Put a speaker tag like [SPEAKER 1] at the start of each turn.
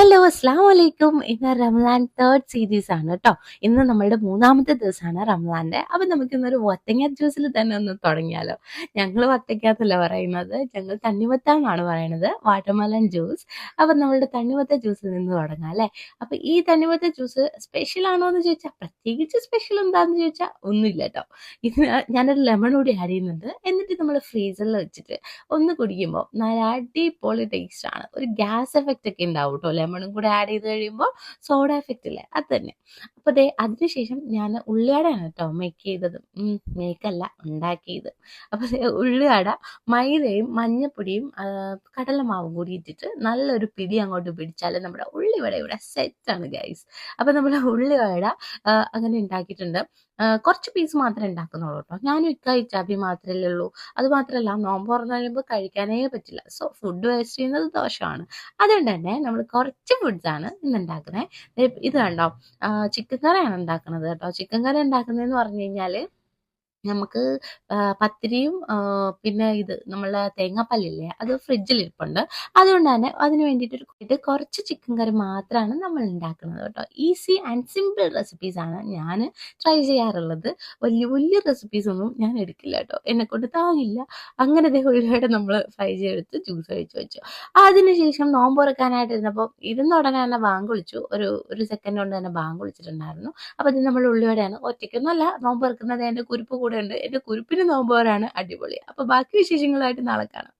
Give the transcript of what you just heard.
[SPEAKER 1] Hello അസ്സലാമലൈക്കും. ഇന്ന് Ramadan third series ആണ് കേട്ടോ. ഇന്ന് നമ്മളുടെ മൂന്നാമത്തെ ദിവസമാണ് റമദാന്റെ. അപ്പം നമുക്കിന്നൊരു വത്തങ്ങ ജ്യൂസിൽ തന്നെ ഒന്ന് തുടങ്ങിയാലോ. ഞങ്ങൾ വത്തയ്ക്കാത്തല്ല പറയുന്നത്, ഞങ്ങൾ തണ്ണിമത്താന്നാണ് പറയണത്, വാട്ടർമെലൺ ജ്യൂസ്. അപ്പം നമ്മളുടെ തണ്ണിമത്ത ജ്യൂസിൽ നിന്ന് തുടങ്ങാം അല്ലേ. അപ്പം ഈ തണ്ണിമത്ത ജ്യൂസ് സ്പെഷ്യൽ ആണോ എന്ന് ചോദിച്ചാൽ പ്രത്യേകിച്ച് സ്പെഷ്യൽ എന്താണെന്ന് ചോദിച്ചാൽ ഒന്നുമില്ല കേട്ടോ. ഇതിന് ഞാനൊരു ലെമൺ കൂടി ആഡ് ചെയ്യുന്നുണ്ട്. എന്നിട്ട് നമ്മൾ ഫ്രീസറിൽ വെച്ചിട്ട് ഒന്ന് കുടിക്കുമ്പോൾ നല്ല അടിപൊളി ടേസ്റ്റ് ആണ്. ഒരു ഗ്യാസ് എഫക്റ്റ് ഒക്കെ ഉണ്ടാവും കേട്ടോ. ലെമണും കൂടെ ആഡ് ചെയ്ത് കഴിയുമ്പോൾ സോഡ എഫക്റ്റ് ഇല്ലേ, അത് തന്നെ. അപ്പോൾ ദേ അതിനുശേഷം ഞാൻ ഉള്ളിവടയാണ് കേട്ടോ മേക്ക് ചെയ്തത്. മേക്കല്ല, ഉണ്ടാക്കിയത്. അപ്പോൾ ഉള്ളിവട മൈദയും മഞ്ഞപ്പൊടിയും കടലമാവും കൂടി ഇട്ടിട്ട് നല്ലൊരു പിടി അങ്ങോട്ട് പിടിച്ചാൽ നമ്മുടെ ഉള്ളിവട ഇവിടെ സെറ്റാണ് ഗൈസ്. അപ്പോൾ നമ്മൾ ഉള്ളിവട അങ്ങനെ ഉണ്ടാക്കിയിട്ടുണ്ട്. കുറച്ച് പീസ് മാത്രമേ ഉണ്ടാക്കുന്നുള്ളൂ കേട്ടോ. ഞാനും ഇച്ചാപ്പി മാത്രമല്ലേ ഉള്ളൂ. അത് മാത്രമല്ല, നോമ്പ് തുറന്ന് കഴിയുമ്പോൾ കഴിക്കാനേ പറ്റില്ല. സോ ഫുഡ് വേസ്റ്റ് ചെയ്യുന്നത് ദോഷമാണ്. അതുകൊണ്ട് തന്നെ നമ്മൾ കുറച്ച് ഫുഡ്സാണ് ഇന്ന് ഉണ്ടാക്കുന്നത്. ഇത് കണ്ടോ, ചിക്കൻ കറിയാണ് ഉണ്ടാക്കുന്നത് കേട്ടോ. ചിക്കൻ കറി ഉണ്ടാക്കുന്നതെന്ന് പറഞ്ഞു കഴിഞ്ഞാൽ നമുക്ക് പത്തിരിയും പിന്നെ ഇത് നമ്മളെ തേങ്ങാപ്പാലില്ലേ, അത് ഫ്രിഡ്ജിലിരിപ്പുണ്ട്. അതുകൊണ്ട് തന്നെ അതിന് വേണ്ടിയിട്ട് കുറച്ച് ചിക്കൻ കറി മാത്രമാണ് നമ്മൾ ഉണ്ടാക്കുന്നത് കേട്ടോ. ഈസി ആൻഡ് സിമ്പിൾ റെസിപ്പീസാണ് ഞാൻ ട്രൈ ചെയ്യാറുള്ളത്. വലിയ വലിയ റെസിപ്പീസൊന്നും ഞാൻ എടുക്കില്ല കേട്ടോ, എന്നെക്കൊണ്ട് താങ്ങില്ല. അങ്ങനെ ദേ ഉള്ളിവട നമ്മൾ ഫ്രൈ ചെയ്തെടുത്ത് ജ്യൂസ് ഒഴിച്ച് വെച്ചു. അതിനുശേഷം നോമ്പ് തുറക്കാനായിട്ടിരുന്നപ്പോൾ ഇരുന്ന ഉടനെ തന്നെ ബാങ്ക് വിളിച്ചു. ഒരു സെക്കൻഡ് കൊണ്ട് തന്നെ ബാങ്ക് വിളിച്ചിട്ടുണ്ടായിരുന്നു. അപ്പോൾ ഇത് നമ്മൾ ഉള്ളിവടയാണ്. ഒറ്റയ്ക്കൊന്നുമല്ല നോമ്പ് തുറക്കുന്നത്, എൻ്റെ കുരുപ്പ് കൂടെ ഉണ്ട്. എൻ്റെ കുരുപ്പിന് നോമ്പ് തുറയാണ് അടിപൊളി. അപ്പോൾ ബാക്കി വിശേഷങ്ങളായിട്ട് നാളെ കാണാം.